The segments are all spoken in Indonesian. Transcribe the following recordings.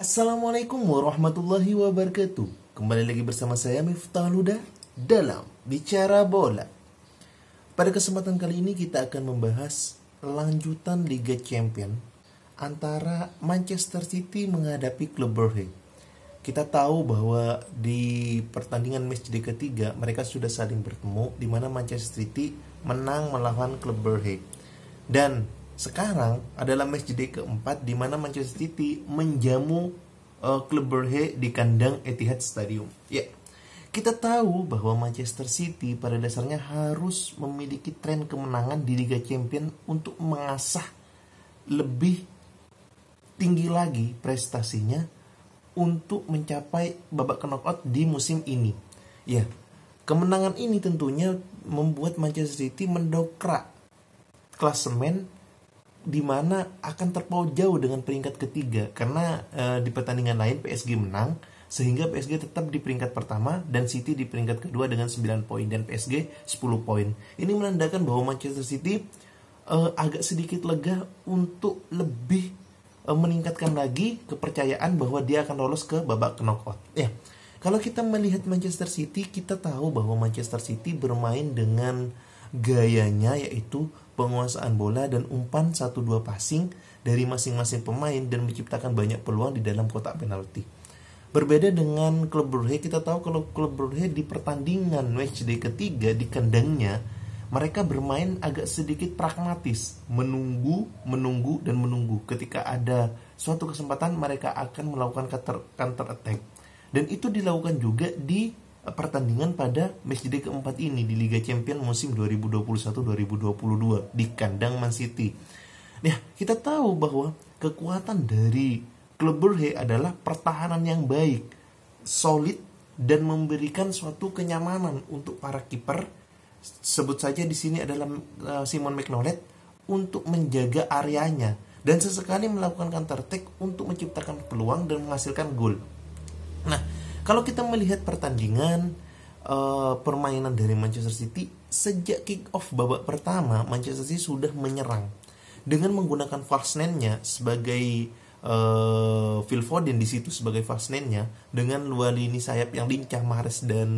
Assalamualaikum warahmatullahi wabarakatuh. Kembali lagi bersama saya Miftah Huda dalam Bicara Bola. Pada kesempatan kali ini kita akan membahas lanjutan Liga Champion antara Manchester City menghadapi klub Burnley. Kita tahu bahwa di pertandingan matchday ketiga mereka sudah saling bertemu, di mana Manchester City menang melawan klub Burnley. Dan sekarang adalah matchday keempat di mana Manchester City menjamu klub Burnley di kandang Etihad Stadium. Ya, kita tahu bahwa Manchester City pada dasarnya harus memiliki tren kemenangan di Liga Champions untuk mengasah lebih tinggi lagi prestasinya untuk mencapai babak knockout di musim ini. Ya, kemenangan ini tentunya membuat Manchester City mendongkrak klasemen di mana akan terpaut jauh dengan peringkat ketiga karena di pertandingan lain PSG menang sehingga PSG tetap di peringkat pertama dan City di peringkat kedua dengan 9 poin dan PSG 10 poin. Ini menandakan bahwa Manchester City agak sedikit lega untuk lebih meningkatkan lagi kepercayaan bahwa dia akan lolos ke babak knockout. Ya, kalau kita melihat Manchester City, kita tahu bahwa Manchester City bermain dengan gayanya yaitu penguasaan bola dan umpan 1-2 passing dari masing-masing pemain dan menciptakan banyak peluang di dalam kotak penalti. Berbeda dengan klub Burnley, kita tahu kalau klub Burnley di pertandingan matchday ketiga di kandangnya mereka bermain agak sedikit pragmatis, menunggu dan menunggu. Ketika ada suatu kesempatan mereka akan melakukan counter attack. Dan itu dilakukan juga di pertandingan pada matchday keempat ini di Liga Champions musim 2021-2022 di kandang Man City. Nah, kita tahu bahwa kekuatan dari klub Burnley adalah pertahanan yang baik, solid dan memberikan suatu kenyamanan untuk para kiper. Sebut saja di sini adalah Simon McNolet untuk menjaga areanya dan sesekali melakukan counter attack untuk menciptakan peluang dan menghasilkan gol. Nah, kalau kita melihat pertandingan permainan dari Manchester City sejak kick off babak pertama, Manchester City sudah menyerang dengan menggunakan false nine-nya sebagai Phil Foden di situ sebagai false nine-nya dengan luar lini sayap yang lincah Mahrez dan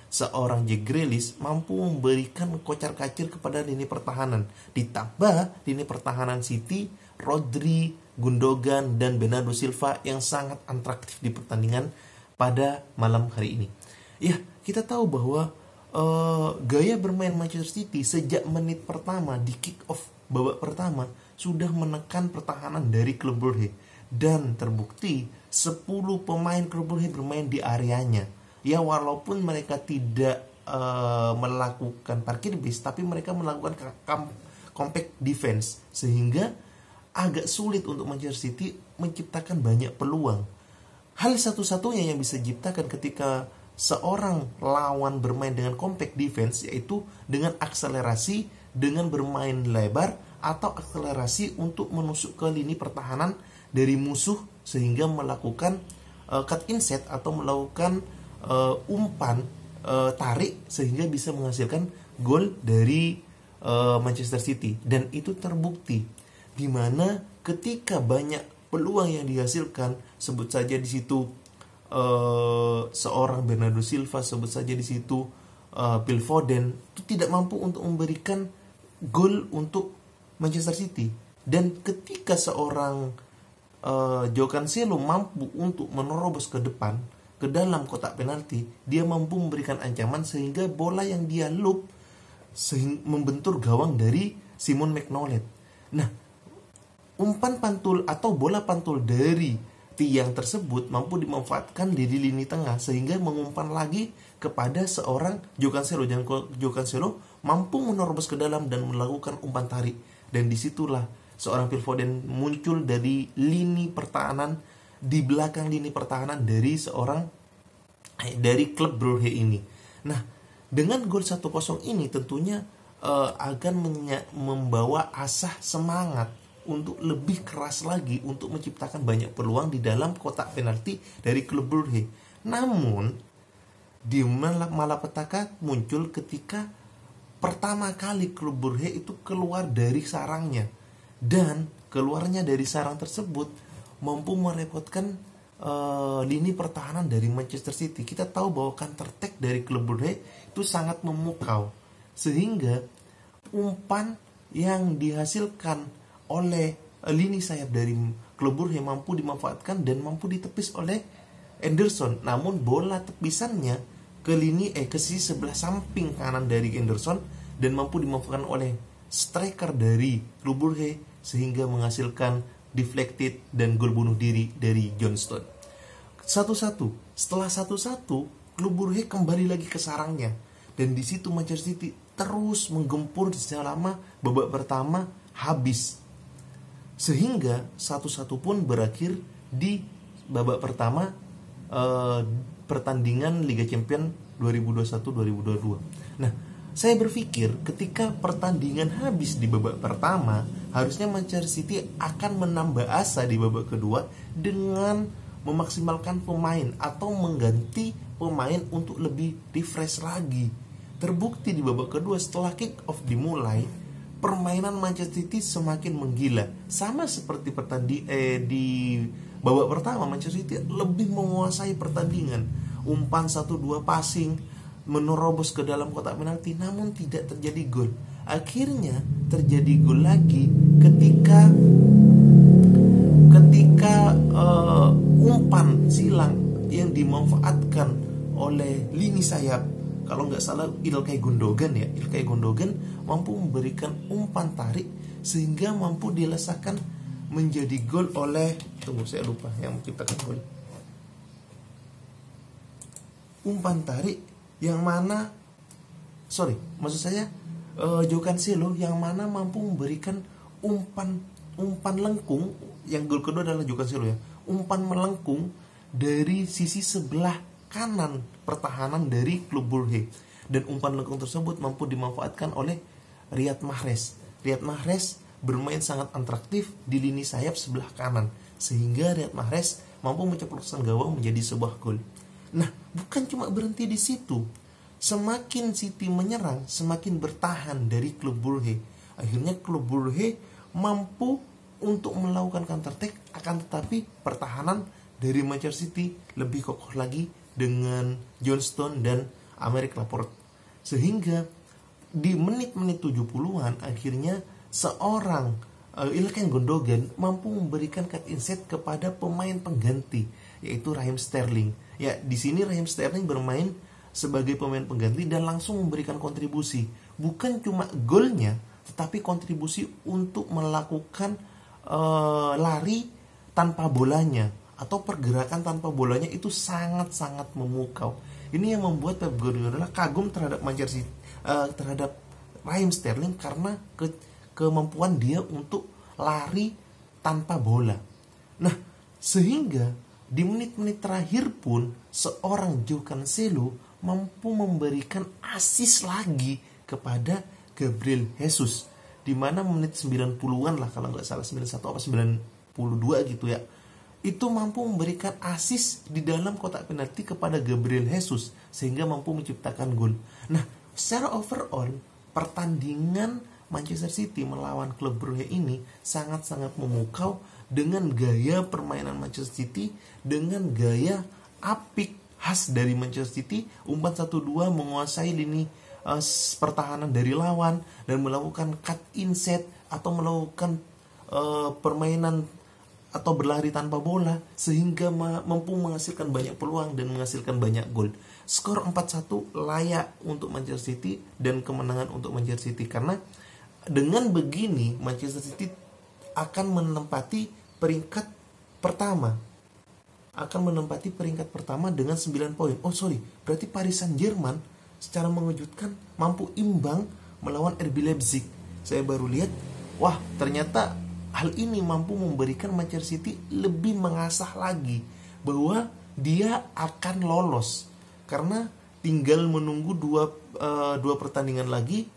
seorang Jack Grealish mampu memberikan kocar-kacir kepada lini pertahanan. Ditambah lini pertahanan City, Rodri, Gundogan dan Bernardo Silva yang sangat atraktif di pertandingan pada malam hari ini. Ya, kita tahu bahwa gaya bermain Manchester City sejak menit pertama di kick off babak pertama sudah menekan pertahanan dari klub Burnley dan terbukti 10 pemain klub Burnley bermain di areanya. Ya, walaupun mereka tidak melakukan parkir bis, tapi mereka melakukan compact defense sehingga agak sulit untuk Manchester City menciptakan banyak peluang. Hal satu-satunya yang bisa diciptakan ketika seorang lawan bermain dengan compact defense yaitu dengan akselerasi, dengan bermain lebar atau akselerasi untuk menusuk ke lini pertahanan dari musuh sehingga melakukan cut inside atau melakukan umpan tarik sehingga bisa menghasilkan gol dari Manchester City. Dan itu terbukti di mana ketika banyak peluang yang dihasilkan, sebut saja di situ seorang Bernardo Silva, sebut saja di situ Phil Foden, itu tidak mampu untuk memberikan gol untuk Manchester City. Dan ketika seorang Joao Cancelo mampu untuk menerobos ke depan ke dalam kotak penalti, dia mampu memberikan ancaman sehingga bola yang dia loop membentur gawang dari Simon McNolet. Nah, umpan pantul atau bola pantul dari tiang tersebut mampu dimanfaatkan dari lini tengah sehingga mengumpan lagi kepada seorang Joao Cancelo, dan Joao Cancelo mampu menerobos ke dalam dan melakukan umpan tarik. Dan disitulah seorang Phil Foden muncul dari lini pertahanan, di belakang lini pertahanan dari klub Burnley ini. Nah, dengan gol 1-0 ini tentunya akan membawa asah semangat untuk lebih keras lagi untuk menciptakan banyak peluang di dalam kotak penalti dari klub Burnley. Namun di malapetaka muncul ketika pertama kali klub Burnley itu keluar dari sarangnya, dan keluarnya dari sarang tersebut mampu merepotkan lini pertahanan dari Manchester City. Kita tahu bahwa counter attack dari klub Brugge itu sangat memukau, sehingga umpan yang dihasilkan oleh lini sayap dari klub Brugge mampu dimanfaatkan dan mampu ditepis oleh Henderson. Namun bola tepisannya ke sisi sebelah samping kanan dari Henderson dan mampu dimanfaatkan oleh striker dari klub Brugge sehingga menghasilkan deflected dan gol bunuh diri dari John Stones. 1-1. Setelah 1-1, klub Brugge kembali lagi ke sarangnya dan di situ Manchester City terus menggempur selama babak pertama habis. Sehingga 1-1 pun berakhir di babak pertama pertandingan Liga Champions 2021-2022. Nah, saya berpikir ketika pertandingan habis di babak pertama, harusnya Manchester City akan menambah asa di babak kedua dengan memaksimalkan pemain atau mengganti pemain untuk lebih refresh lagi. Terbukti di babak kedua setelah kick off dimulai, permainan Manchester City semakin menggila. Sama seperti di babak pertama, Manchester City lebih menguasai pertandingan. Umpan 1-2 passing menerobos ke dalam kotak penalti, namun tidak terjadi gol. Akhirnya terjadi gol lagi ketika umpan silang yang dimanfaatkan oleh lini sayap, kalau nggak salah Ilkay Gundogan mampu memberikan umpan tarik sehingga mampu dilesakan menjadi gol oleh, saya lupa yang menciptakan gol. Umpan tarik yang mana, Joao Cancelo yang mana mampu memberikan umpan lengkung. Yang gol kedua adalah Joao Cancelo ya, umpan melengkung dari sisi sebelah kanan pertahanan dari klub Brugge, dan umpan lengkung tersebut mampu dimanfaatkan oleh Riyad Mahrez. Riyad Mahrez bermain sangat atraktif di lini sayap sebelah kanan sehingga Riyad Mahrez mampu menceplokkan gawang menjadi sebuah gol. Nah, bukan cuma berhenti di situ. Semakin City menyerang, semakin bertahan dari klub Brugge. Akhirnya klub Brugge mampu untuk melakukan counter attack, akan tetapi pertahanan dari Manchester City lebih kokoh lagi dengan John Stones dan Aymeric Laporte. Sehingga di menit-menit 70-an akhirnya seorang Ilkay Gundogan mampu memberikan cut inside kepada pemain pengganti, yaitu Raheem Sterling. Ya, di sini Raheem Sterling bermain sebagai pemain pengganti dan langsung memberikan kontribusi. Bukan cuma golnya, tetapi kontribusi untuk melakukan lari tanpa bolanya atau pergerakan tanpa bolanya itu sangat-sangat memukau. Ini yang membuat Pep Guardiola kagum terhadap Manchester City, terhadap Raheem Sterling karena kemampuan dia untuk lari tanpa bola. Nah, sehingga di menit-menit terakhir pun seorang Joao Cancelo mampu memberikan assist lagi kepada Gabriel Jesus, di mana menit 90-an lah kalau nggak salah, 91 atau 92 gitu ya, itu mampu memberikan assist di dalam kotak penalti kepada Gabriel Jesus sehingga mampu menciptakan gol. Nah, secara overall pertandingan Manchester City melawan klub Brugge ini sangat-sangat memukau dengan gaya permainan Manchester City, dengan gaya apik khas dari Manchester City, umpan 1-2 menguasai lini pertahanan dari lawan dan melakukan cut inside atau melakukan permainan atau berlari tanpa bola sehingga mampu menghasilkan banyak peluang dan menghasilkan banyak gol. Skor 4-1 layak untuk Manchester City dan kemenangan untuk Manchester City, karena dengan begini Manchester City akan menempati peringkat pertama dengan 9 poin. Berarti Paris Saint-Germain secara mengejutkan mampu imbang melawan RB Leipzig. Saya baru lihat, ternyata hal ini mampu memberikan Manchester City lebih mengasah lagi bahwa dia akan lolos, karena tinggal menunggu dua pertandingan lagi,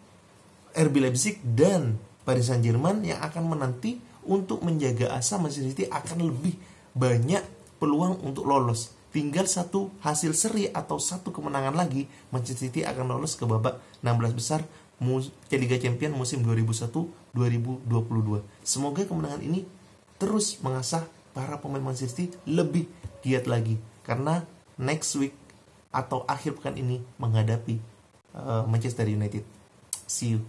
RB Leipzig dan Paris Saint-Germain yang akan menanti untuk menjaga asa Manchester City akan lebih banyak peluang untuk lolos. Tinggal satu hasil seri atau satu kemenangan lagi, Manchester City akan lolos ke babak 16 besar Liga Champions musim 2021-2022. Semoga kemenangan ini terus mengasah para pemain Manchester City lebih giat lagi karena next week atau akhir pekan ini menghadapi Manchester United. See you.